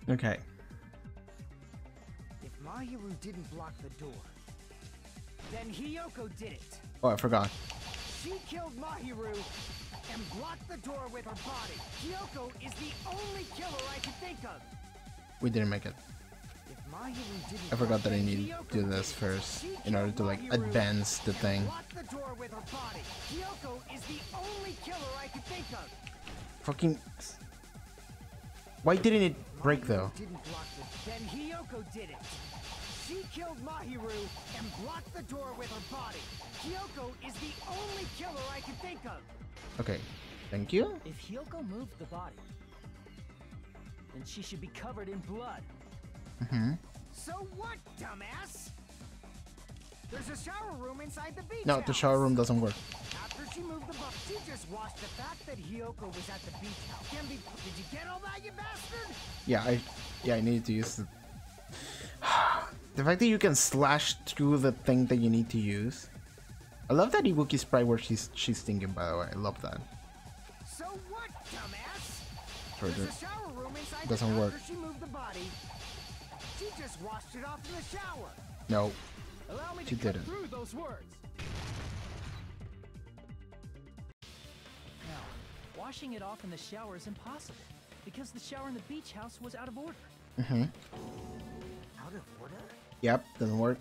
Okay. If Mahiru didn't block the door, then Hiyoko did it. Oh, I forgot. She killed Mahiru and blocked the door with her body. Hiyoko is the only killer I can think of. We didn't make it. If Mahiru didn't I forgot that I block need Hiyoko to do this did it. first She in order killed to like Mahiru advance the and thing. blocked the door with her body. Hiyoko is the only killer I can think of. Fucking. Why didn't it break though? Didn't block the... Then Hiyoko did it. She killed Mahiru and blocked the door with her body. Hiyoko is the only killer I can think of. Okay. Thank you. If Hiyoko moved the body, then she should be covered in blood. Mm-hmm. So what, dumbass? There's a shower room inside the beach No, house. the shower room doesn't work. After she moved the bucket, she just watched the fact that Hiyoko was at the beach house. Did you get all that, you bastard? Yeah, I needed to use the. The fact that you can slash through the thing that you need to use. I love that Ibuki sprite where she's thinking. By the way, I love that. So what, dumbass? Sorry, There's a shower room inside doesn't the work. After she moved the body, she just washed it off in the shower. No, Allow me she to cut didn't. through those words. Now, washing it off in the shower is impossible because the shower in the beach house was out of order. Mm-hmm. Out of order? Yep, doesn't work.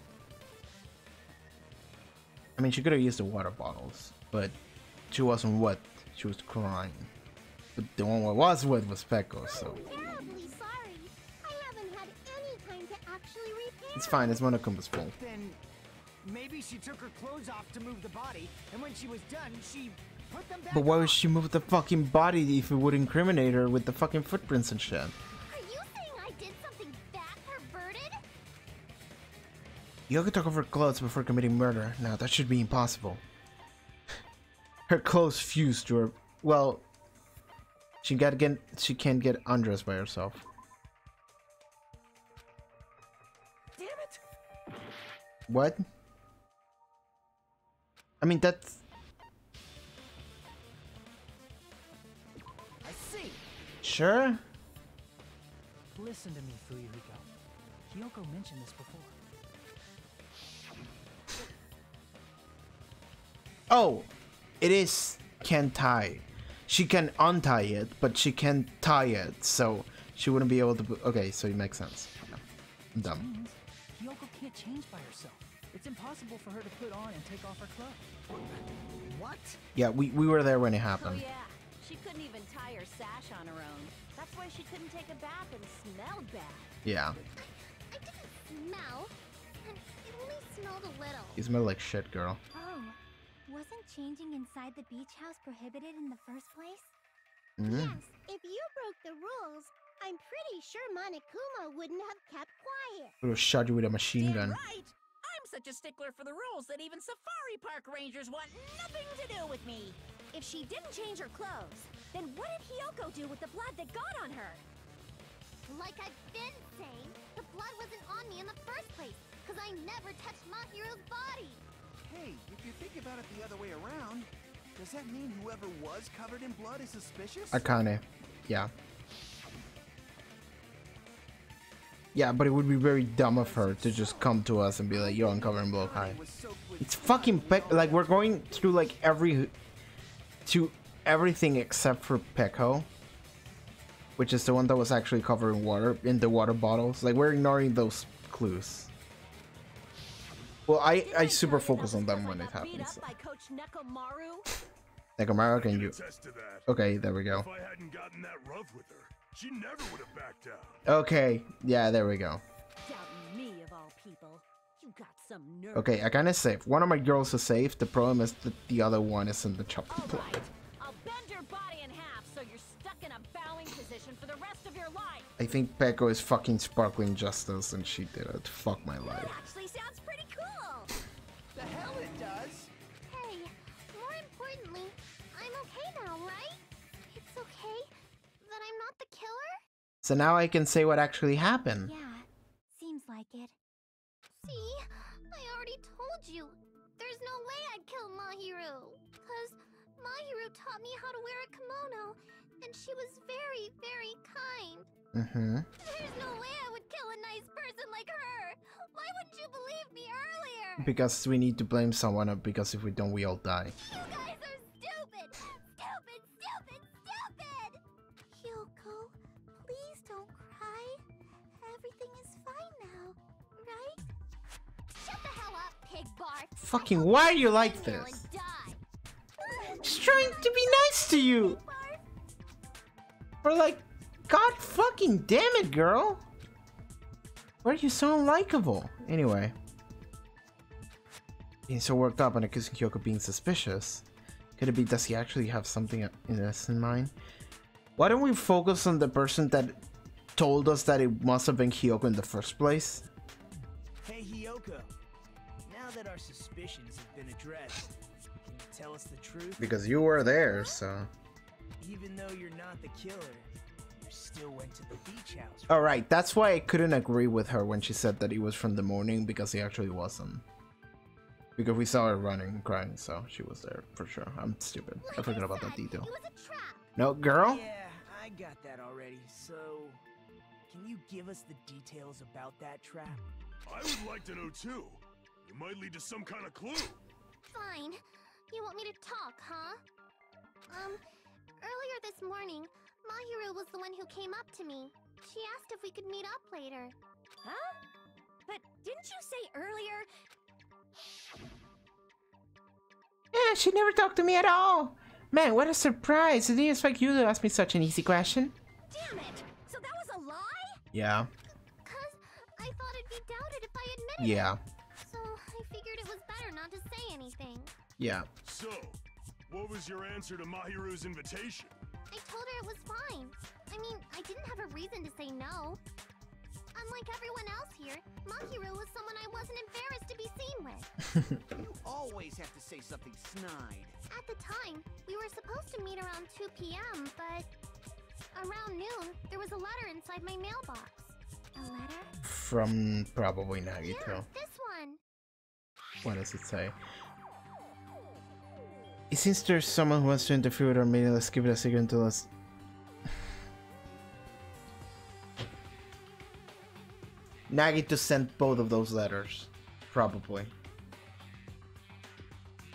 I mean, she could have used the water bottles, but she wasn't wet. She was crying. But the one that was wet was Peko, so Terribly sorry. I haven't had any time to actually repair. it's fine. It's Monokuma's fault. Then maybe she took her clothes off to move the body, and when she was done, she put them back But why on. would she move the fucking body if it would incriminate her with the fucking footprints and shit? Are you saying I did something that perverted? Yoga took off her clothes before committing murder. Now that should be impossible. Her clothes fused to her. Well, she can't get undressed by herself. Damn it! What? I mean that's. I see. Sure. Listen to me, Fuyuhiko. Hiyoko mentioned this before. Oh, it is can tie. She can untie it, but she can't tie it, so she wouldn't be able to. Okay, so it makes sense. Yeah. I'm dumb. Means Hiyoko can't change by herself. It's impossible for her to put on and take off her clothes. What? Yeah, we were there when it Oh happened. yeah, she couldn't even tie her sash on her own. That's why she couldn't take a bath and smelled bad. Yeah, I didn't smell. And it only smelled a little. you smell like shit, girl. Oh, wasn't changing inside the beach house prohibited in the first place? Mm. Yes, if you broke the rules, I'm pretty sure Monokuma wouldn't have kept quiet. Would have shot you with a machine Damn gun. right! I'm such a stickler for the rules that even safari park rangers want nothing to do with me. If she didn't change her clothes, then what did Hiyoko do with the blood that got on her? Like I've been saying, the blood wasn't on me in the first place, because I never touched Mahiro's body. Hey, if you think about it the other way around, does that mean whoever was covered in blood is suspicious? Akane. Yeah. Yeah, but it would be very dumb of her to just come to us and be like, yo, I'm covered in blood. Hi. It's fucking like we're going through like everything except for Peko, which is the one that was actually covered in water in the water bottles. Like we're ignoring those clues. Well, I super focus on them when it Beat happens. up by Coach Nekomaru? Nekomaru, can you? Attest to that. Okay, there we go. If I hadn't gotten that rough with her, she never would have backed down. Okay, yeah, there we go. Doubting me of all people. You got some nerve. Okay, I kinda safe. One of my girls is safe. The problem is that the other one is in the chopping All block. right, I'll bend your body in half so you're stuck in a bowing position for the rest of your life. I think Peko is fucking sparkling justice and she did it. Fuck my That life. actually sounds pretty cool. The hell it does! Hey, more importantly, I'm okay now, right? It's okay that I'm not the killer? So now I can say what actually happened. Yeah, seems like it. See? I already told you. There's no way I'd kill Mahiru. Because Mahiru taught me how to wear a kimono, and she was very very, very kind. Mm-hmm. There's no way I would kill a nice person like her. Why wouldn't you believe me earlier? Because we need to blame someone, because if we don't, we all die. You guys are stupid! Stupid, stupid, stupid! Hyoko, please don't cry. Everything is fine now, right? Shut the hell up, pig Bart! Fucking, why are you like this? She's trying to be nice to you! Or like, God fucking damn it, girl! Why are you so unlikable? Anyway. Being so worked up and accusing Hyoko being suspicious. Could it be, does he actually have something in this in mind? Why don't we focus on the person that told us that it must have been Hyoko in the first place? Hey, Hyoko. Now that our suspicions have been addressed, can you tell us the truth? Because you were there, so... Even though you're not the killer, you still went to the beach house. Alright, that's why I couldn't agree with her when she said that he was from the morning, because he actually wasn't. Because we saw her running and crying, so she was there for sure. I'm stupid. I forgot about that detail. It was a trap. No, girl? Yeah, I got that already. So, can you give us the details about that trap? I would like to know too. It might lead to some kind of clue. Fine. You want me to talk, huh? Earlier this morning, Mahiru was the one who came up to me. She asked if we could meet up later. Huh? But didn't you say earlier? Yeah, she never talked to me at all. Man, what a surprise. I didn't expect you to ask me such an easy question. Damn it! So that was a lie? Yeah. 'Cause I thought it'd be doubted if I admitted Yeah. it. So I figured it was better not to say anything. Yeah. So, what was your answer to Mahiru's invitation? I told her it was fine. I mean, I didn't have a reason to say no. Unlike everyone else here, Mahiru was someone I wasn't embarrassed to be seen with. You always have to say something snide. At the time, we were supposed to meet around 2 p.m., but around noon, there was a letter inside my mailbox. A letter? From probably Nagito. Yeah, this one. What does it say? It seems there's someone who wants to interfere with our meeting. Let's keep it a secret until us. Nagito sent both of those letters. Probably.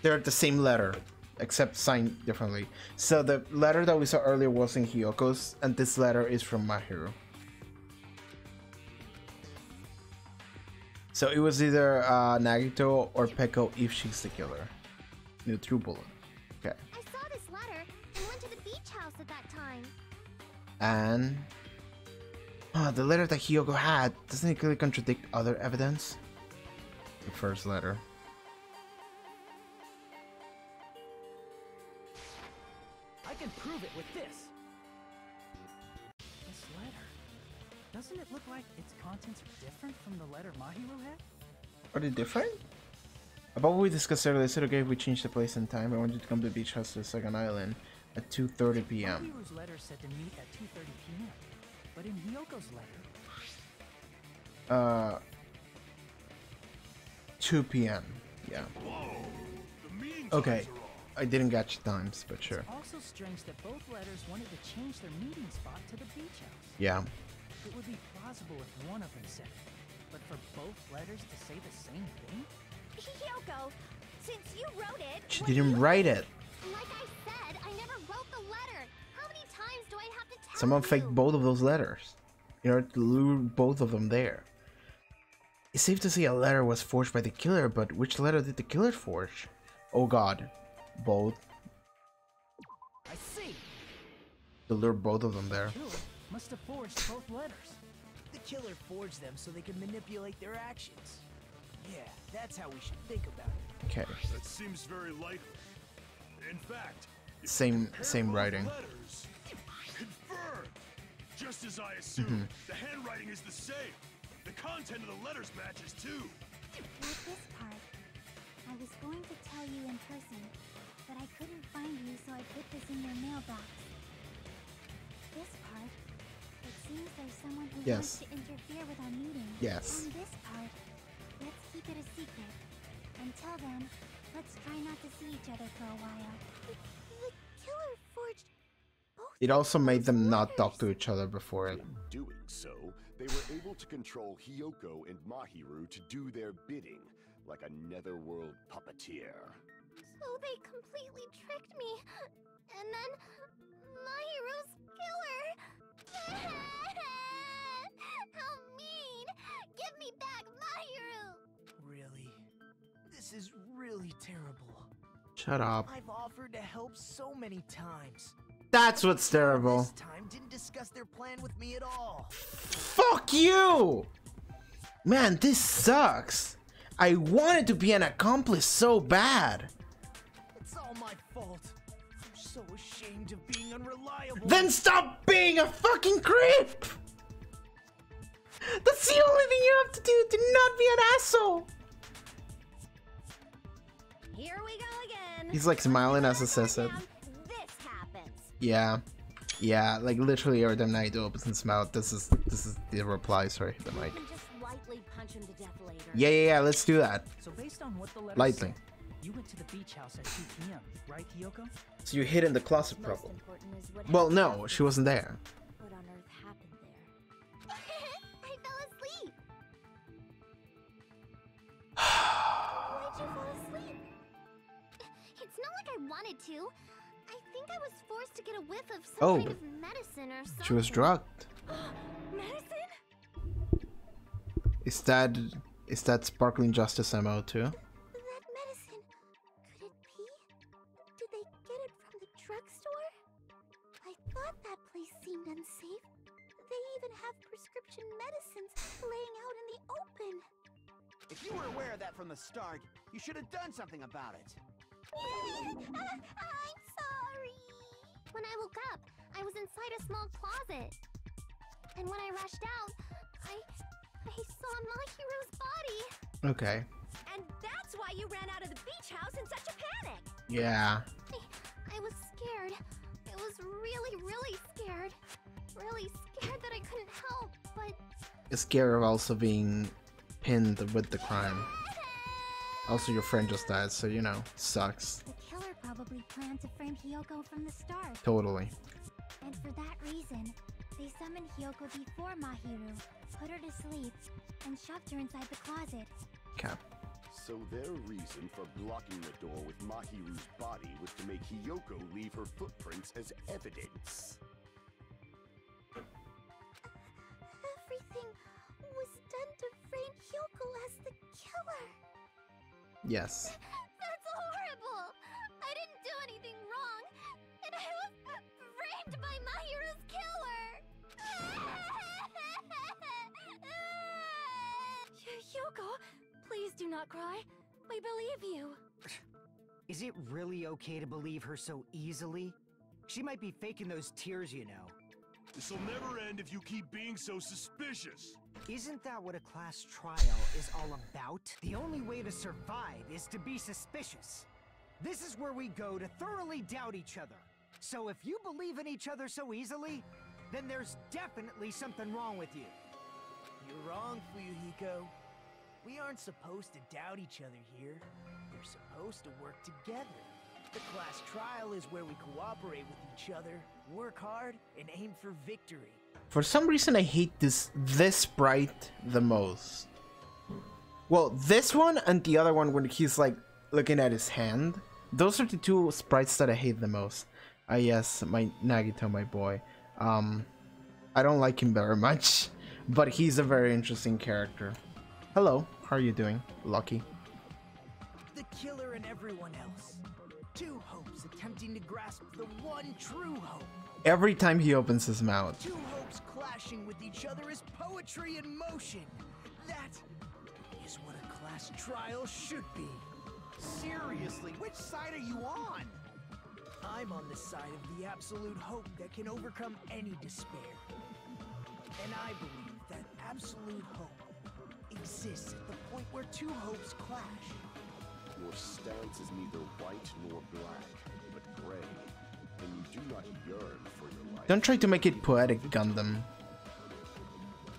They're the same letter, except signed differently. So the letter that we saw earlier wasn't Hyoko's, and this letter is from Mahiru. So it was either Nagito or Peko if she's the killer. New true bullet. Okay. I saw this letter and went to the beach house at that time. And the letter that Hyoko had, doesn't it clearly contradict other evidence? The first letter. I can prove it with this. This letter. Doesn't it look like its contents are different from the letter Mahiru had? Are they different? About what we discussed earlier, is it okay if we change the place and time? I want you to come to the beach house to the second island at 2:30 p.m. Mahiru's letter said to meet at 2:30 p.m. But in Hyoko's letter... 2 p.m. Yeah. Whoa! The meeting Okay. times are off. I didn't catch times, but sure. It's also strange that both letters wanted to change their meeting spot to the beach house. Yeah. It would be plausible if one of them said it, but for both letters to say the same thing? Hyoko, since you wrote it, She what do didn't you write it. Like I said, I never wrote the letter. How many times do I have to tell Someone you? faked both of those letters in order to lure both of them there. It's safe to say a letter was forged by the killer, but which letter did the killer forge? Oh god. Both. I see. To lure both of them there. Killer must have forged both letters. The killer forged them so they could manipulate their actions. Yeah, that's how we should think about it. Okay. That seems very likely. In fact, if Same- you compare same both writing. Letters, confirmed. Just as I assumed, the handwriting is the same. The content of the letters matches too. Like this part. I was going to tell you in person, but I couldn't find you, so I put this in your mailbox. This part. It seems there's someone who Yes. wants to interfere with our meeting. Yes. And this part. Let's keep it a secret. Until then, let's try not to see each other for a while. The killer forged both It also made them not talk to each other before. In doing so, they were able to control Hiyoko and Mahiru to do their bidding, like a netherworld puppeteer. So they completely tricked me. And then Mahiru's killer. How mean! Give me back Mahiru! Really? This is really terrible. Shut up. I've offered to help so many times. That's what's terrible. This time didn't discuss their plan with me at all. Fuck you! Man, this sucks. I wanted to be an accomplice so bad. It's all my fault. I'm so ashamed of being unreliable. Then stop being a fucking creep! That's the only thing you have to do to not be an asshole! Here we go again. He's like smiling as he says it. This happens. Yeah. Yeah, like literally every time Naito opens his mouth, this is the reply, sorry, the mic. You can just lightly punch him to death later. Yeah, let's do that. So based on what the letter Lightly. said, you went to the beach house at 2 p.m., right, Hiyoko? So you hid in the closet Most problem. important is what Well, happened no, after she wasn't there. What on earth happened there? I fell asleep. Why'd you fall asleep? It's not like I wanted to. I think I was forced to get a whiff of some Oh. kind of medicine or something. She was drugged. Medicine? Is that Sparkling Justice MO too? That medicine. Could it be? Did they get it from the drugstore? I thought that place seemed unsafe. They even have prescription medicines laying out in the open. If you were aware of that from the start, you should have done something about it. I'm sorry. When I woke up, I was inside a small closet. And when I rushed out, I saw Mahiru's body. Okay. And that's why you ran out of the beach house in such a panic. Yeah. I was scared. I was really scared. Really scared that I couldn't help, but... It's scary of also being pinned with the crime. Also, your friend just died, so you know, sucks. The killer probably planned to frame Hiyoko from the start. Totally. And for that reason, they summoned Hiyoko before Mahiru, put her to sleep, and shoved her inside the closet. Okay. So their reason for blocking the door with Mahiru's body was to make Hiyoko leave her footprints as evidence. Everything was done to frame Hiyoko as the killer. Yes. That's horrible! I didn't do anything wrong, and I was framed by Mahiru's killer! Hiyoko, please do not cry. We believe you. Is it really okay to believe her so easily? She might be faking those tears, you know. This'll never end if you keep being so suspicious. Isn't that what a class trial is all about? The only way to survive is to be suspicious. This is where we go to thoroughly doubt each other. So if you believe in each other so easily, then there's definitely something wrong with you. You're wrong, Fuyuhiko. We aren't supposed to doubt each other here. We're supposed to work together. The class trial is where we cooperate with each other, work hard, and aim for victory. For some reason, I hate this sprite the most. Well, this one and the other one when he's like looking at his hand. Those are the two sprites that I hate the most. Yes, my Nagito, my boy. I don't like him very much, but he's a very interesting character. Hello, how are you doing, Lucky? The killer and everyone else. Two hopes attempting to grasp the one true hope. Every time he opens his mouth. Two hopes clashing with each other is poetry in motion. That is what a class trial should be. Seriously, which side are you on? I'm on the side of the absolute hope that can overcome any despair. And I believe that absolute hope exists at the point where two hopes clash. Your stance is neither white nor black, but gray, and you do not yearn for your life. Don't try to make it poetic, Gundam.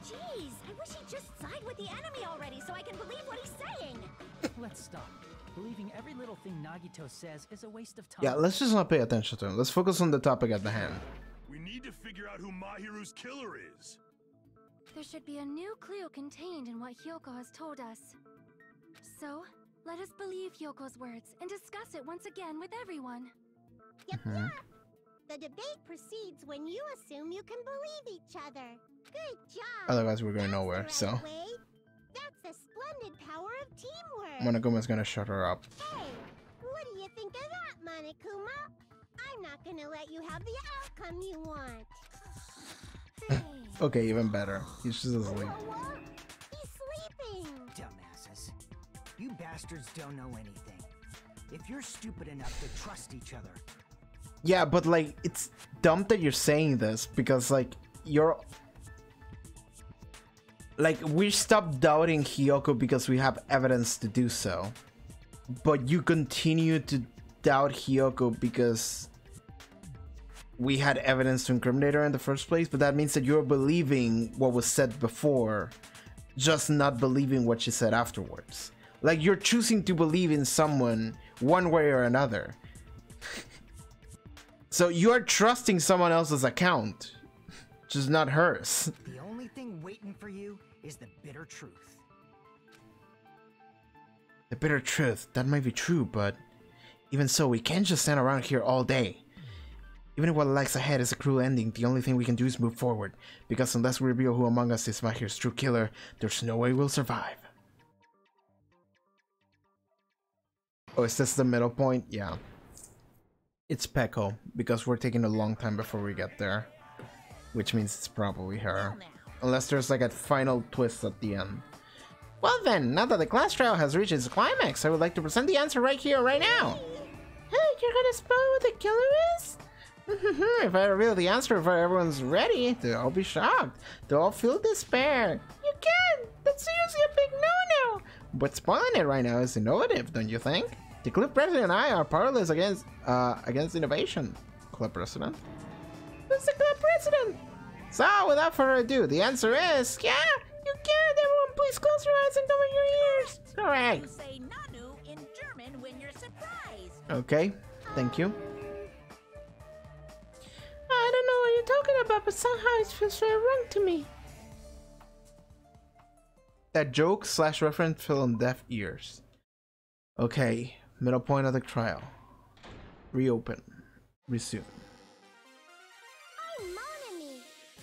Jeez, I wish he'd just side with the enemy already so I can believe what he's saying. Let's stop. Believing every little thing Nagito says is a waste of time. Yeah, let's just not pay attention to him. Let's focus on the topic at the hand. We need to figure out who Mahiru's killer is. There should be a new clue contained in what Hyoko has told us. So, let us believe Hyoko's words and discuss it once again with everyone. Yep, yep. The debate proceeds when you assume you can believe each other. Good job. Otherwise, we're going nowhere. That's So, the right way. That's the splendid power of teamwork. Monoguma's gonna shut her up. Hey, what do you think of that, Monokuma? I'm not gonna let you have the outcome you want. Hey. Okay, even better. He's just asleep. What? He's sleeping. Dumbasses. You bastards don't know anything. If you're stupid enough to trust each other. Yeah, but like, it's dumb that you're saying this because like, you're... Like, we stopped doubting Hyoko because we have evidence to do so. But you continue to doubt Hyoko because we had evidence to incriminate her in the first place, but that means that you're believing what was said before, just not believing what she said afterwards. Like, you're choosing to believe in someone one way or another. So you're trusting someone else's account, just not hers. The only thing waiting for you is the bitter truth. The bitter truth, that might be true, but even so, we can't just stand around here all day. Even if what lies ahead is a cruel ending, the only thing we can do is move forward, because unless we reveal who among us is Mahiru's true killer, there's no way we'll survive. Oh, is this the middle point? Yeah. It's Peko, because we're taking a long time before we get there. Which means it's probably her. Unless there's like a final twist at the end. Well then, now that the class trial has reached its climax, I would like to present the answer right here, right now. Hey, you're gonna spoil what the killer is? If I reveal the answer before everyone's ready, they'll all be shocked. They'll all feel despair. You can't! That's seriously a big no-no! But spoiling it right now is innovative, don't you think? The club president and I are powerless against innovation. Club president? Who's the club president? So, without further ado, the answer is, yeah, you can! Everyone, please close your eyes and cover your ears! Correct! You say Nanu in German when you're surprised. Okay, thank you. I don't know what you're talking about, but somehow it feels very wrong to me. That joke / reference fell on deaf ears. Okay, middle point of the trial. Reopen. Resume. I'm Monami,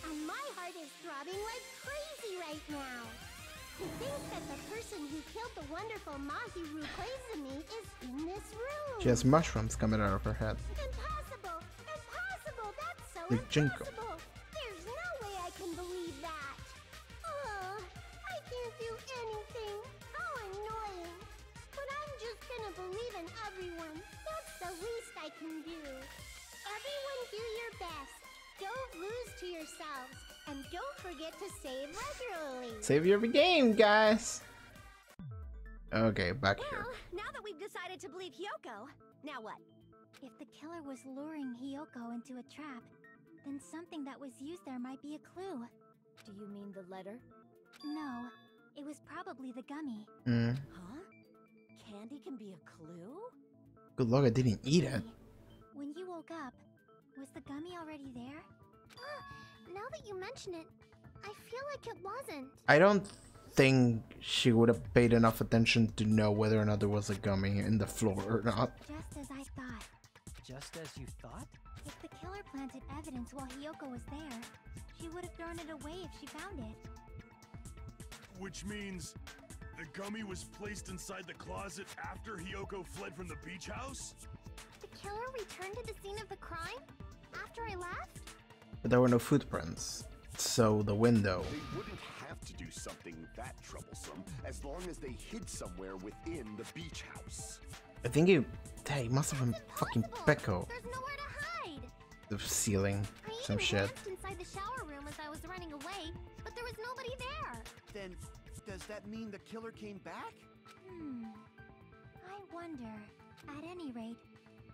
and my heart is throbbing like crazy right now. To think that the person who killed the wonderful Mahiru Koizumi is in this room. She has mushrooms coming out of her head. Impossible! Impossible! That's so Like Jinko. impossible! There's no way I can believe that! I can't do anything! How annoying! But I'm just gonna believe in everyone. That's the least I can do. Everyone do your best. Don't lose to yourselves. And don't forget to save regularly. Save your game, guys! Okay, back here. Well, now that we've decided to believe Hyoko, now what? If the killer was luring Hyoko into a trap, then something that was used there might be a clue. Do you mean the letter? No, it was probably the gummy. Huh? Candy can be a clue? Good luck I didn't eat it. When you woke up, was the gummy already there? Now that you mention it, I feel like it wasn't. I don't think she would have paid enough attention to know whether or not there was a gummy in the floor or not. Just as I thought. Just as you thought? If the killer planted evidence while Hyoko was there, she would have thrown it away if she found it. Which means the gummy was placed inside the closet after Hyoko fled from the beach house? The killer returned to the scene of the crime? After I left? But there were no footprints. So the window. They wouldn't have to do something that troublesome as long as they hid somewhere within the beach house. I think it must have been fucking Peko. There's nowhere to hide. The ceiling. Some I even shit. glanced inside the shower room as I was running away, but there was nobody there. Then, does that mean the killer came back? I wonder. At any rate,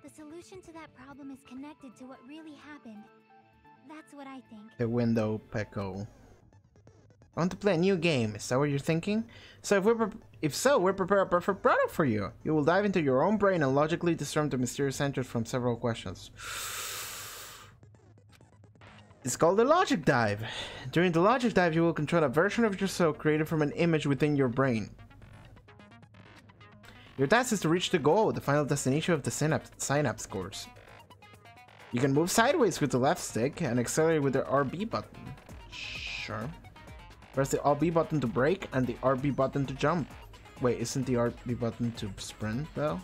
the solution to that problem is connected to what really happened. That's what I think. The window, Peko. I want to play a new game. Is that what you're thinking? So if so, we're prepared a perfect product for you. You will dive into your own brain and logically discern the mysterious answers from several questions. It's called the logic dive. During the logic dive, you will control a version of yourself created from an image within your brain. Your task is to reach the goal, the final destination of the synapse course. You can move sideways with the left stick and accelerate with the RB button. Sure. Press the RB button to brake and the RB button to jump. Wait, isn't the RB button to sprint though?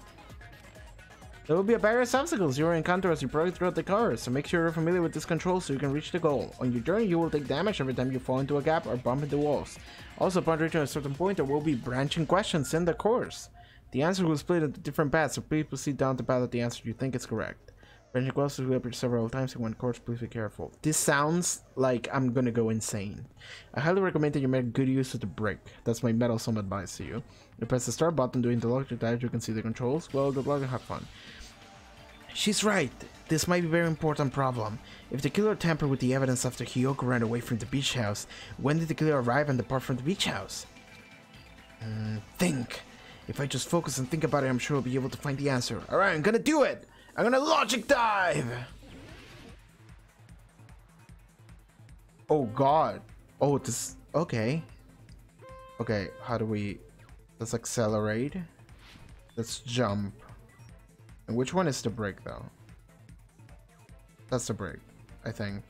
There will be various obstacles you will encounter as you progress throughout the course, so make sure you're familiar with this control so you can reach the goal. On your journey, you will take damage every time you fall into a gap or bump into walls. Also, upon reaching a certain point, there will be branching questions in the course. The answer will split into different paths, so please proceed down the path of the answer you think is correct. Branching questions will appear several times in one course, please be careful. This sounds like I'm gonna go insane. I highly recommend that you make good use of the brake. That's my meddlesome advice to you. You press the start button during the logic dive, you can see the controls. Well, good luck and have fun. She's right. This might be a very important problem. If the killer tampered with the evidence after Hiyoko ran away from the beach house, when did the killer arrive and depart from the beach house? Think. If I just focus and think about it, I'm sure I'll be able to find the answer. Alright, I'm gonna do it! I'm gonna logic dive! Oh god. Oh, this... Okay. Okay, how do we... Let's accelerate. Let's jump. And which one is the brake though? That's the brake, I think.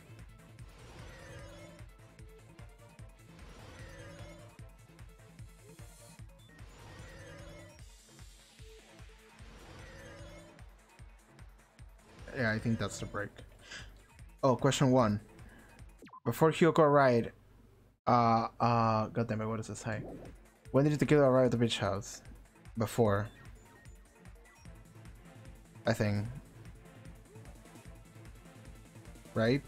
Yeah, I think that's the brake. Oh, question 1. Before Hiyoko arrived, god damn it, what does this say? When did the killer arrive at the beach house? Before. I think. Right?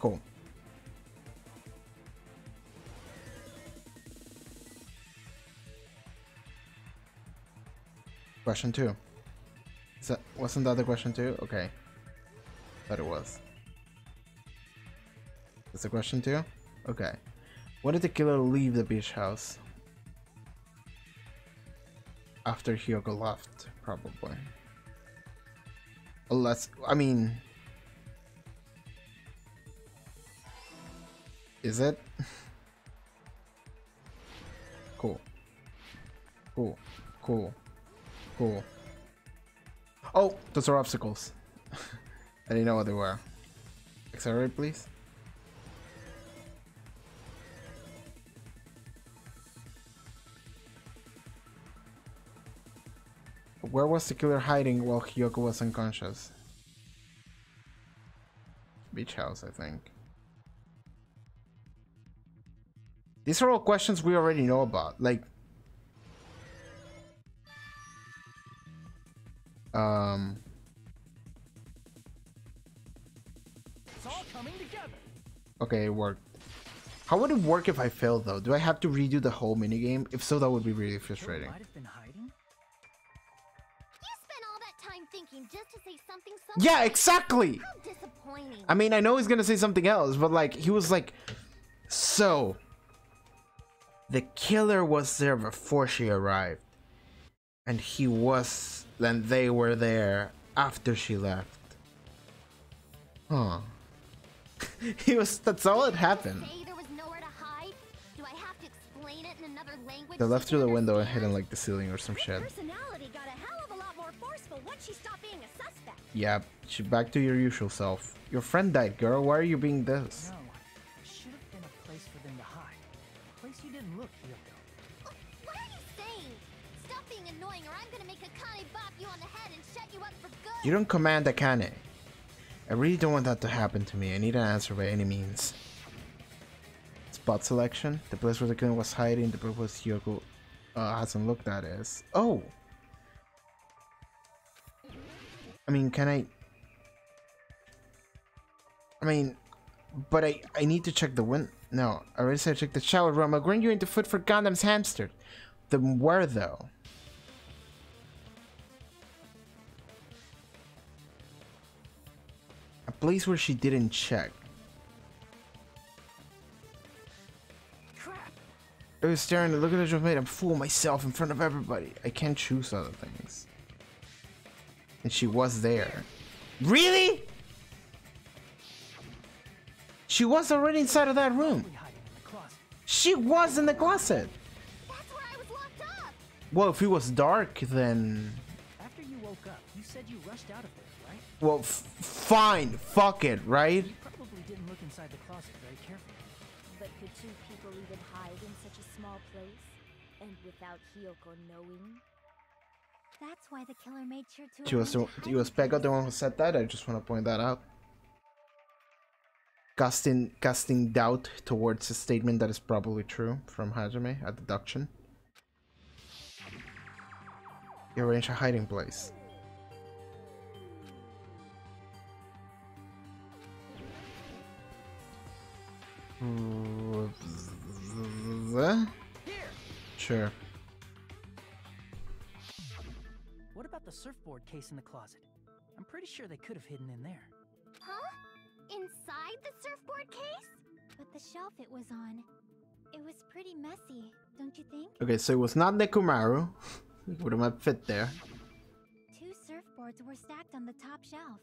Cool. Question 2. Wasn't that the question 2? Okay. Thought it was. That's the question 2? Okay. When did the killer leave the beach house? After Hiyoko left, probably. Unless, I mean... Is it? Cool. Cool. Cool. Cool. Oh, those are obstacles. I didn't know what they were. Accelerate, please. Where was the killer hiding while Hiyoko was unconscious? Beach house, I think. These are all questions we already know about. Like... It's all coming together. Okay, it worked. How would it work if I failed though? Do I have to redo the whole minigame? If so, that would be really frustrating. Might have been hiding. You spent all that time thinking just to say something so... Yeah, exactly! How disappointing. I mean, I know he's gonna say something else, but like, he was like, so... The killer was there before she arrived. And he was... Then they were there after she left. Huh. He was... That's all that happened. Say there was nowhere to hide? Do I have to explain it in another language? They left through the window and hid in like the ceiling or some shit. Personality got a hell of a lot more forceful once she stopped being a suspect. Yeah, back to your usual self. Your friend died, girl. Why are you being this? No, there should have been a place for them to hide. A place you didn't look, Hiyoko. What are you saying? Stop being annoying or I'm gonna make Akane bop you on the head and shut you up for good. You don't command Akane. I really don't want that to happen to me. I need an answer by any means. Spot selection. The place where the killer was hiding. The place Hiyoko hasn't looked at is. Oh! I mean, can I... I mean... But I need to check the No, I already said check the shower room. I'll bring you into foot for Gundam's hamster. Then where though? A place where she didn't check. Crap. I was staring at look at I just made a fool of myself in front of everybody. I can't choose other things. And she was there. Really? She was already inside of that room. She was in the closet. That's where I was locked up. Well, if it was dark, then... After you woke up, you said you rushed out of there, right? Well, fine. Fuck it, right? You probably didn't look inside the closet very carefully. But could two people even hide in such a small place? And without Hiyoko knowing? That's why the killer made sure to. It was Pekka the one who said that. I just want to point that out. Casting doubt towards a statement that is probably true from Hajime, a deduction. You arrange a hiding place. Sure. What about the surfboard case in the closet? I'm pretty sure they could have hidden in there. Huh? Inside the surfboard case? But the shelf it was on, it was pretty messy, don't you think? Okay, so it was not Nekomaru. It would have fit there. 2 surfboards were stacked on the top shelf.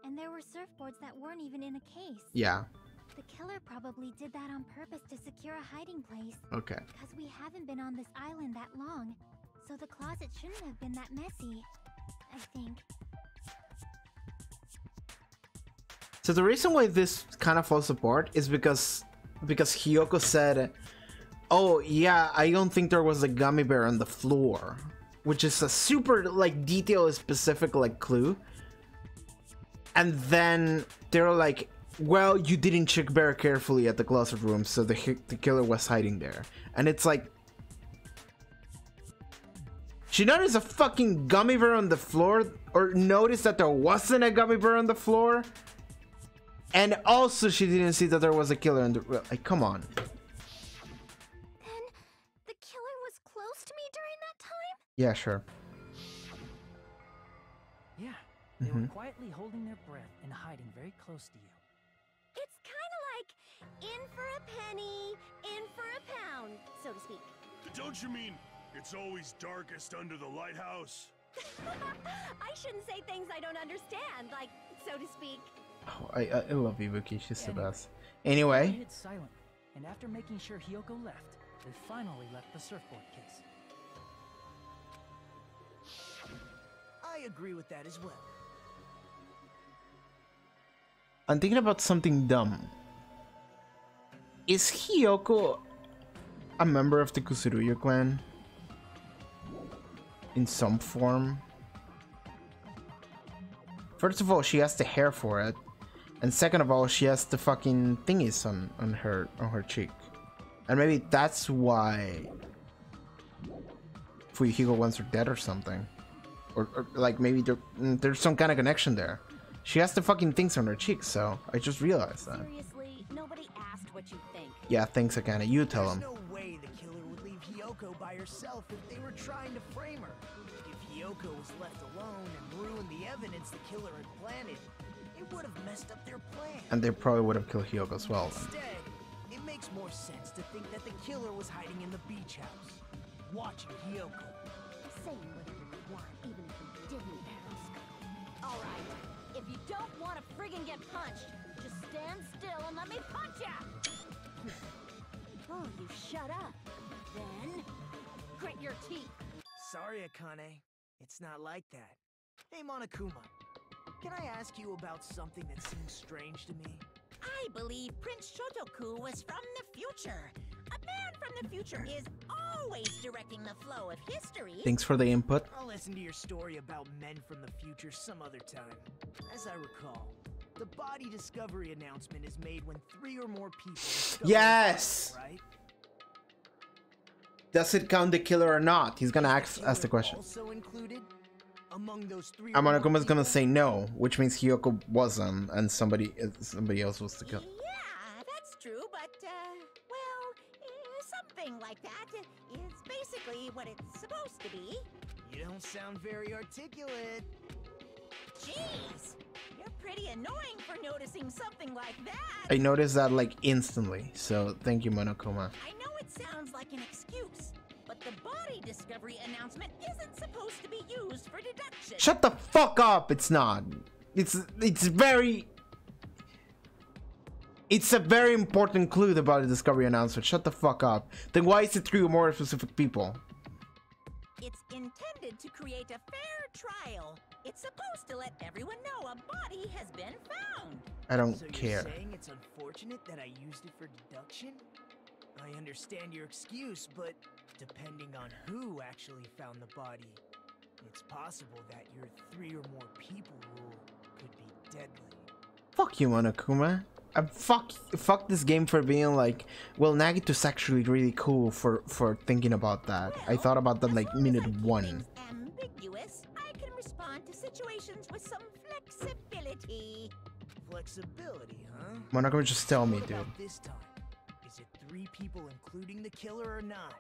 And there were surfboards that weren't even in a case. Yeah. The killer probably did that on purpose to secure a hiding place. Okay. Because we haven't been on this island that long. So the closet shouldn't have been that messy, I think. So the reason why this kind of falls apart is because Hiyoko said, "Oh yeah, I don't think there was a gummy bear on the floor," which is a super like detailed specific like clue. And then they're like, "Well, you didn't check very carefully at the closet room, so the killer was hiding there." And it's like, she noticed a fucking gummy bear on the floor, or noticed that there wasn't a gummy bear on the floor. And also, she didn't see that there was a killer in the... Like, come on. Then, the killer was close to me during that time? Yeah, sure. Yeah, they were quietly holding their breath and hiding very close to you. It's kind of like, in for a penny, in for a pound, so to speak. Don't you mean it's always darkest under the lighthouse? I shouldn't say things I don't understand, like, so to speak. Oh, I love Ibuki, she's the best. They Anyway. hid silent, and after making sure Hiyoko left, they finally left the surfboard case. I agree with that as well. I'm thinking about something dumb. Is Hiyoko a member of the Kusuruya clan? In some form? First of all, she has the hair for it. And second of all, she has the fucking thingies on her cheek. And maybe that's why Fuyuhiko wants her dead or something. Or like maybe there's some kind of connection there. She has the fucking things on her cheek, so I just realized that. Seriously, nobody asked what you think. Yeah, thanks, Akane. You tell him. There's no way the killer would leave Hiyoko by herself if they were trying to frame her. If Hiyoko was left alone and ruined the evidence the killer had planted, it would have messed up their plan. And they probably would have killed Hiyoko as well. Instead, it makes more sense to think that the killer was hiding in the beach house, watching Hiyoko. Say whatever you want, even if you didn't, Alright, if you don't want to friggin' get punched, just stand still and let me punch ya! Oh, you shut up. Then, grit your teeth. Sorry, Akane. It's not like that. Hey, Monokuma. Can I ask you about something that seems strange to me? I believe Prince Shotoku was from the future. A man from the future is always directing the flow of history. Thanks for the input. I'll listen to your story about men from the future some other time. As I recall, the body discovery announcement is made when 3 or more people discover Yes! the body, right? Does it count the killer or not? He's gonna ask the question. Also included among those 3 Amonakuma's gonna say no, which means Hiyoko wasn't, and somebody else was the killer. Yeah, that's true, but, well, something like that is basically what it's supposed to be. You don't sound very articulate. Jeez, you're pretty annoying for noticing something like that. I noticed that like instantly, so thank you, Monokuma. I know it sounds like an excuse, but the body discovery announcement isn't supposed to be used for deduction. Shut the fuck up! It's not. It's very. It's a very important clue about the discovery announcement. Shut the fuck up. Then why is it 3 or more specific people? It's intended to create a fair trial. It's supposed to let everyone know a body has been found. I don't So care. you're saying it's unfortunate that I used it for deduction? I understand your excuse, but depending on who actually found the body, it's possible that your 3 or more people rule could be deadly. Fuck you, Monokuma. Fuck this game for being like, well, Nagito's actually really cool for thinking about that. I thought about that like minute 1. Ambiguous, I can respond to situations with some flexibility. Flexibility, huh? Monokuma, just tell me, What dude. about this time? Is it 3 people including the killer or not?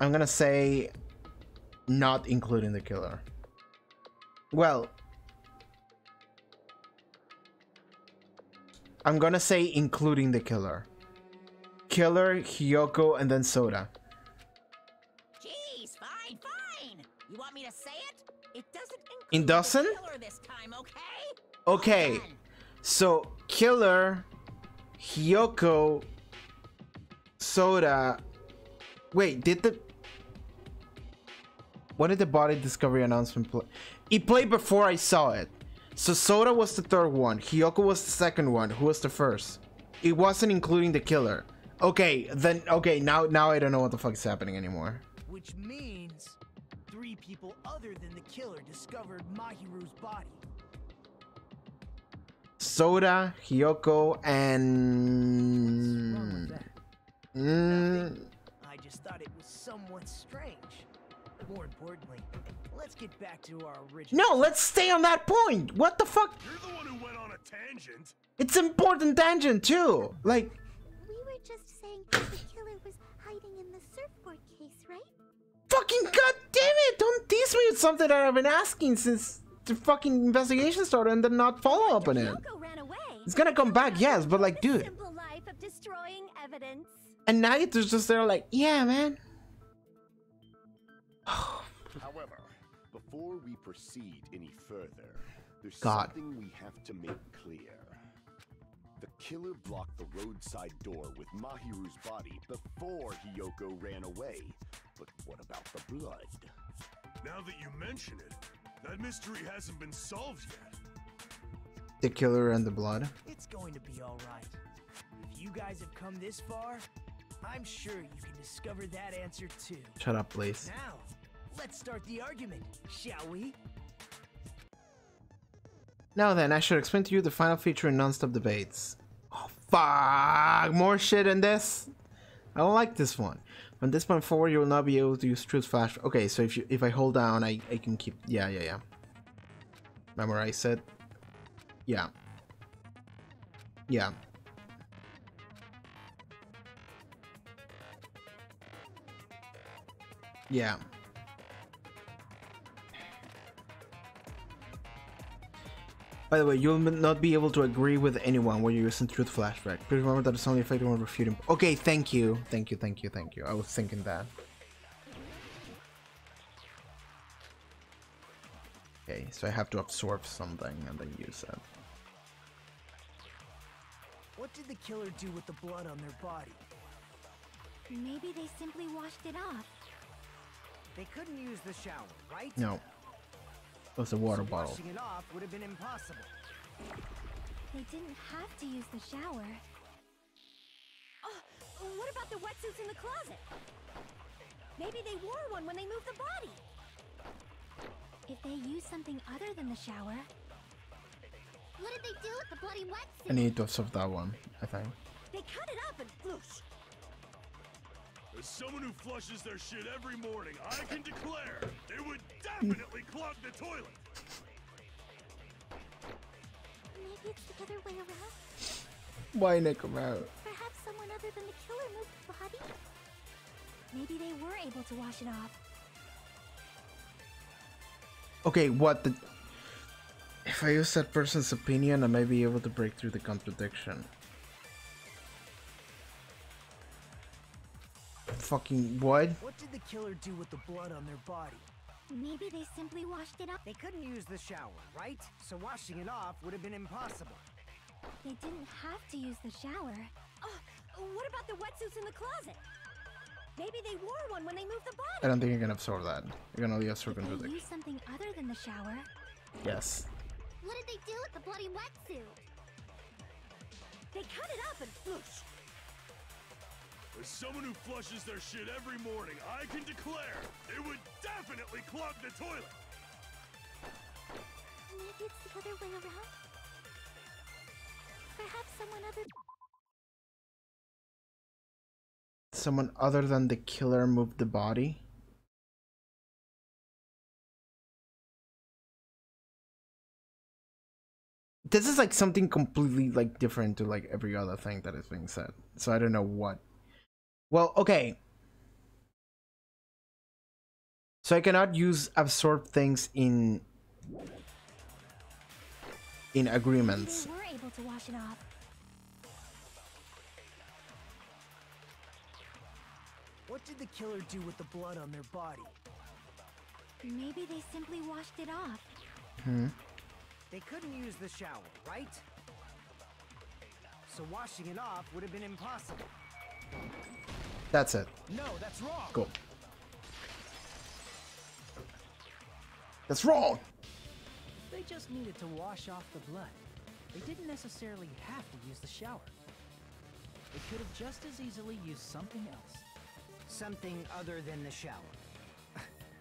I'm gonna say not including the killer. Well, I'm gonna say including the killer. Killer, Hiyoko, and then Soda. Jeez, fine. You want me to say it? It doesn't It include doesn't? the killer this time, okay? Okay, Well done. so Killer, Hiyoko, Soda. Wait, when did the body discovery announcement play? It played before I saw it. So Soda was the 3rd one, Hiyoko was the 2nd one. Who was the 1st? It wasn't including the killer. Okay, then now I don't know what the fuck is happening anymore. Which means 3 people other than the killer discovered Mahiru's body. Soda, Hiyoko, What's wrong with and that? I just thought it was somewhat strange. More importantly, let's get back to our original. no, let's stay on that point. What the fuck? You're the one who went on a tangent. It's important tangent too. Like, We were just saying the killer was hiding in the surfboard case, right? fucking goddamn it! Don't tease me with something that I've been asking since the fucking investigation started and then not follow up on it. Yoko ran away. It's gonna come back, yes, but like, dude. Simple life of destroying evidence. And Nagito's just there like, yeah, man. However, before we proceed any further, there's God. something we have to make clear. The killer blocked the roadside door with Mahiru's body before Hiyoko ran away. But what about the blood? Now that you mention it, that mystery hasn't been solved yet. The killer and the blood. It's going to be all right. If you guys have come this far, I'm sure you can discover that answer too. Shut up, please. Now, let's start the argument, shall we? Now then, I should explain to you the final feature in non-stop debates. Oh, fuck! More shit in this? I don't like this one. From this point forward, you will not be able to use truth flash. Okay, so if I hold down, I can keep... Yeah. Memorize it. Yeah. By the way, you'll not be able to agree with anyone when you're using truth flashback. Please remember that it's only effective when refuting. Okay, thank you. I was thinking that. Okay, so I have to absorb something and then use it. What did the killer do with the blood on their body? Maybe they simply washed it off. They couldn't use the shower, right? No. It was a water bottle. Washing it off would have been impossible. They didn't have to use the shower. What about the wetsuits in the closet? Maybe they wore one when they moved the body. If they used something other than the shower. What did they do with the bloody wetsuit? I need to absorb that one, I think. They cut it up and whoosh. As someone who flushes their shit every morning, I can declare it would definitely clog the toilet. Maybe it's the other way around. Why Nick him out? Perhaps someone other than the killer moved the body. Maybe they were able to wash it off. Okay, what the... If I use that person's opinion, I may be able to break through the contradiction. Fucking what? What did the killer do with the blood on their body? Maybe they simply washed it off. They couldn't use the shower, right? So washing it off would have been impossible. They didn't have to use the shower. Oh, what about the wetsuits in the closet? Maybe they wore one when they moved the body. I don't think you can absorb that. You can only absorb Did into they the. use something other than the shower? Yes. What did they do with the bloody wetsuit? They cut it up and whoosh. As someone who flushes their shit every morning, I can declare it would definitely clog the toilet. Maybe it's the other way around? Perhaps someone other than the killer moved the body? This is like something completely like different to like every other thing that is being said. So I don't know what. Well, okay. So I cannot use absorb things in agreements. They were able to wash it off. What did the killer do with the blood on their body? Maybe they simply washed it off. Hmm. They couldn't use the shower, right? So washing it off would have been impossible. That's it. No, that's wrong. Cool. That's wrong. They just needed to wash off the blood. They didn't necessarily have to use the shower. They could have just as easily used something else. Something other than the shower.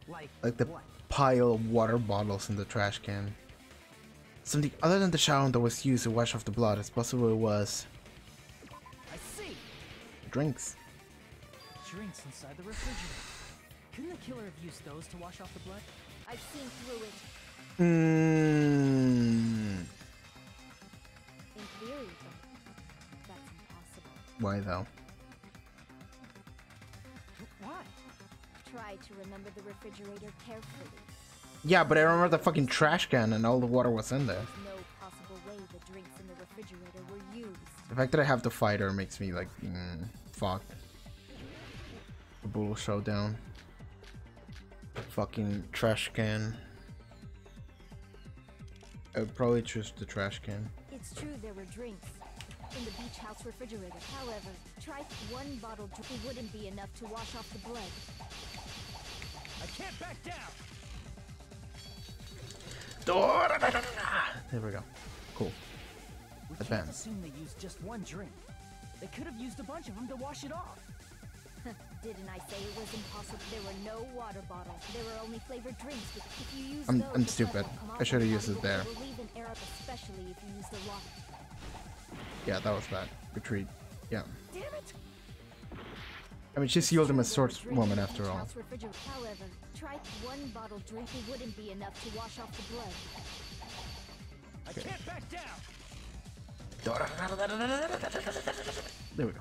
like the what? pile of water bottles in the trash can. Something other than the shower that was used to wash off the blood. It's possible it was I see. drinks. Drinks inside the refrigerator. Couldn't the killer have used those to wash off the blood? I've seen through it. Mm. In theory, but that's impossible. Why though? Why? Try to remember the refrigerator carefully. Yeah, but I remember the fucking trash can and all the water was in there. There's no possible way the drinks in the refrigerator were used. The fact that I have to fight her makes me like, fuck. The bull showdown. Fucking trash can. I would probably choose the trash can. It's true there were drinks in the beach house refrigerator. However, try one bottle drink wouldn't be enough to wash off the blood. I can't back down. There we go. Cool. We can't Advance. assume they used just one drink. They could have used a bunch of them to wash it off. Didn't I say it was impossible? There were no water bottles. There were only flavored drinks. If you use I'm those, stupid. I should have used it there. will leave an error, especially if you use the water. Yeah, that was bad. Retreat. Yeah. Damn it! I mean, she's the ultimate swordswoman after all. However, try one bottle drink. It wouldn't be enough to wash off the blood. I can't back down. There we go.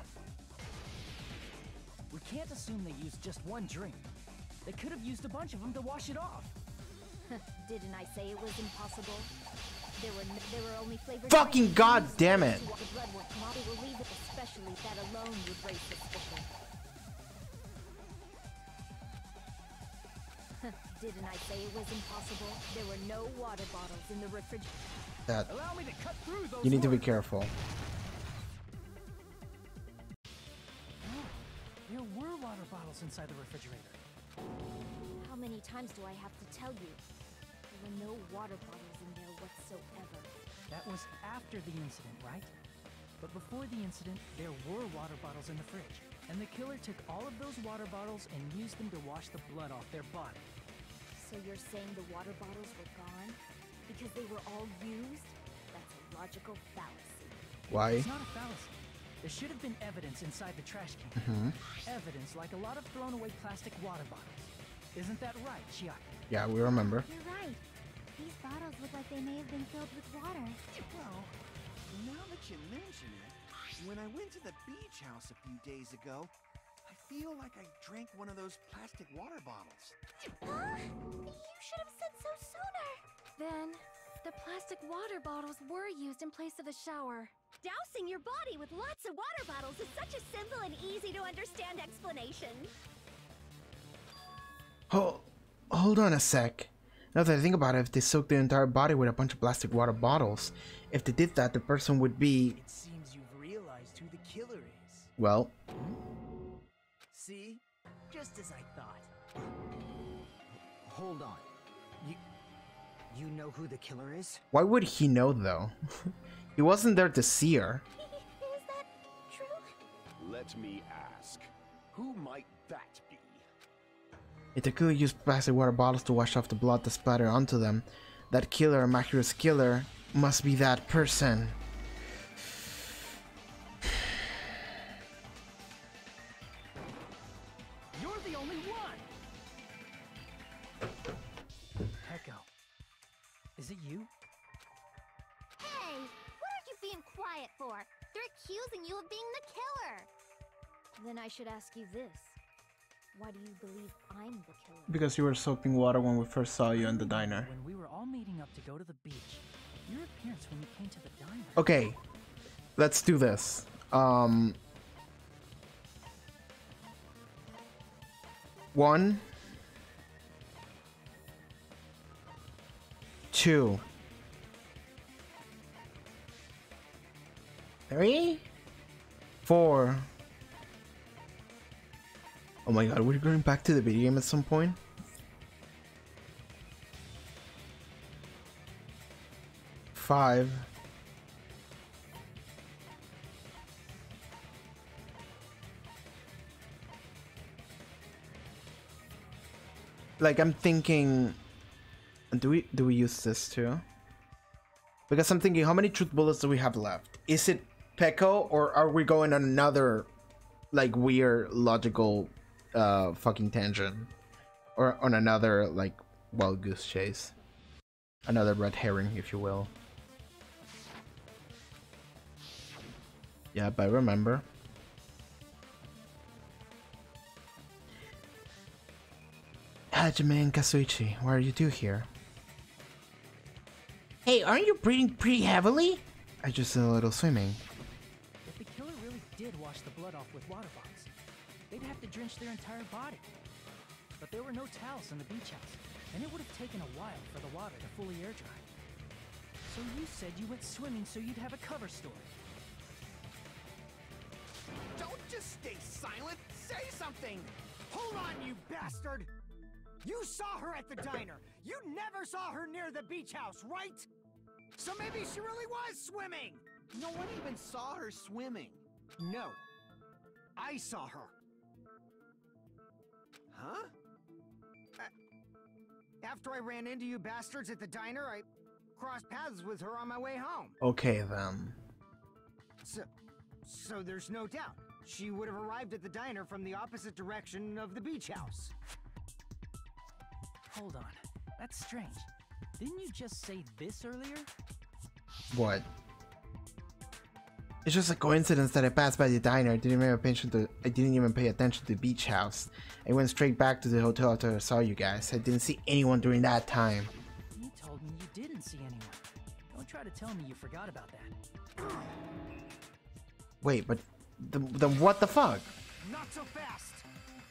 We can't assume they used just one drink. They could have used a bunch of them to wash it off. Didn't I say it was impossible? There were only flavored Fucking drinks. god damn it! The blood will come out. It will leave it, especially that alone would raise suspicion. Didn't I say it was impossible? There were no water bottles in the refrigerator. That Allow me to cut through those. you need to be words. careful. There were water bottles inside the refrigerator. How many times do I have to tell you? There were no water bottles in there whatsoever. That was after the incident, right? But before the incident, there were water bottles in the fridge. And the killer took all of those water bottles and used them to wash the blood off their body. So you're saying the water bottles were gone? Because they were all used? That's a logical fallacy. Why? It's not a fallacy. There should have been evidence inside the trash can. Evidence like a lot of thrown away plastic water bottles. Isn't that right, Chiaki? Yeah, we remember. You're right. These bottles look like they may have been filled with water. Well, now that you mention it, when I went to the beach house a few days ago, I feel like I drank one of those plastic water bottles. Huh? You should have said so sooner. Then, the plastic water bottles were used in place of a shower. Dousing your body with lots of water bottles is such a simple and easy to understand explanation. Hold on a sec. Now that I think about it, if they soaked the entire body with a bunch of plastic water bottles, if they did that, the person would be... It seems you've realized who the killer is. Well... See? Just as I thought. Hold on. You know who the killer is? Why would he know, though? He wasn't there to see her. Is that true? Let me ask, who might that be? If the killer used plastic water bottles to wash off the blood that splattered onto them, that killer, Mahiru's killer, must be that person. You're the only one! Echo. Is it you? Hey, what are you being quiet for? They're accusing you of being the killer. Then I should ask you this. Why do you believe I'm the killer? Because you were soaking water when we first saw you in the diner. When we were all meeting up to go to the beach, your appearance when you came to the diner. Okay, let's do this. 1, 2, 3, 4. Oh my god, we're going back to the video game at some point? 5. Like, I'm thinking, do we use this too? Because I'm thinking, how many truth bullets do we have left? Is it Peko, or are we going on another, like, weird logical fucking tangent, or on another, like, wild goose chase, another red herring, if you will? Yep, I remember. Hajime and Kazuichi, what are you do here? Hey, aren't you breathing pretty heavily? I just did a little swimming. If the killer really did wash the blood off with water bombs, they'd have to drench their entire body. But there were no towels in the beach house, and it would have taken a while for the water to fully air dry. So you said you went swimming so you'd have a cover story. Don't just stay silent! Say something! Hold on, you bastard! You saw her at the diner! You never saw her near the beach house, right? So maybe she really was swimming! No one even saw her swimming. No. I saw her. Huh? After I ran into you bastards at the diner, I crossed paths with her on my way home. Okay then. So there's no doubt. She would have arrived at the diner from the opposite direction of the beach house. Hold on. That's strange. Didn't you just say this earlier? What? It's just a coincidence that I passed by the diner. I didn't even pay attention to the beach house. I went straight back to the hotel after I saw you guys. I didn't see anyone during that time. You told me you didn't see anyone. Don't try to tell me you forgot about that. Wait, but then what the fuck? Not so fast.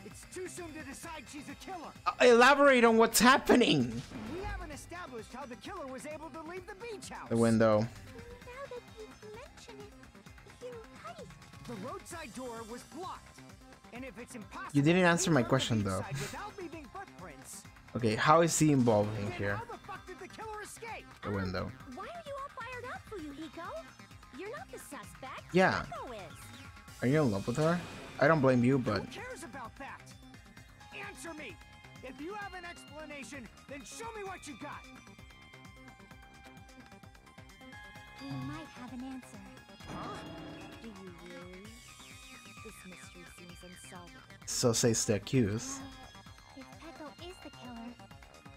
It's too soon to decide she's a killer. Elaborate on what's happening. We haven't established how the killer was able to leave the beach house. The window. Now that you mention it, you're right. The roadside door was blocked. And if it's impossible, You didn't answer my question though. Without leaving footprints, Okay, how is he involved in then here? how the fuck did the killer escape? The window. Why are you all fired up, Fuyuhiko? You're not the suspect. Yeah. Echo is. Are you in love with her? I don't blame you, but Who cares about that? Answer me. If you have an explanation, then show me what you got. You might have an answer. Do you really? This mystery seems unsolvable. so says the accused. If Peko is the killer,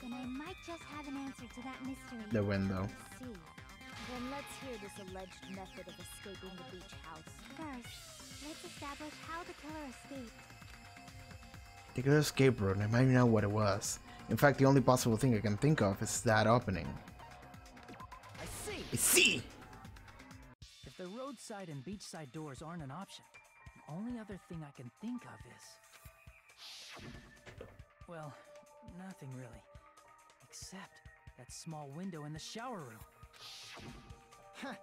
then I might just have an answer to that mystery. The window. See. Then let's hear this alleged method of escaping the beach house. First, let's establish how the killer escaped. The killer escape route, I might know what it was. In fact, the only possible thing I can think of is that opening. I see. I see! If the roadside and beachside doors aren't an option, the only other thing I can think of is... Well, nothing really. Except that small window in the shower room. Huh.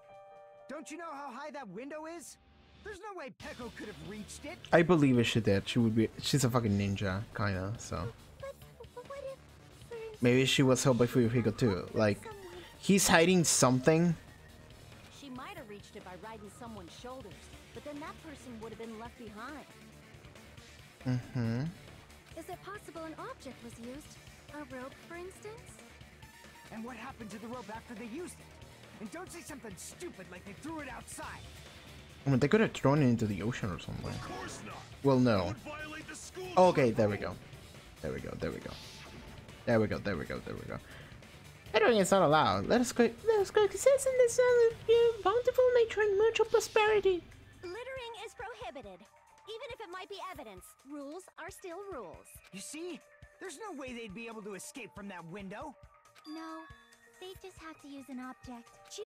Don't you know how high that window is? There's no way Peko could have reached it. I believe if she did, she's a fucking ninja, kinda, so. But what if, for instance, Maybe she was helped by Fuyuhiko too. Like, he's hiding something. She might have reached it by riding someone's shoulders, but then that person would have been left behind. Mm-hmm. is it possible an object was used? A rope, for instance? And what happened to the rope after they used it? And don't say something stupid like they threw it outside. I mean, they could have thrown it into the ocean or something. Of course not. Well, That no. would violate the school Okay, there we go. There we go, there we go. There we go, there we go, there we go. Littering is not allowed. Let us go exists in this bountiful nature and mutual prosperity. Littering is prohibited. Even if it might be evidence, rules are still rules. You see? There's no way they'd be able to escape from that window. No, they just have to use an object. She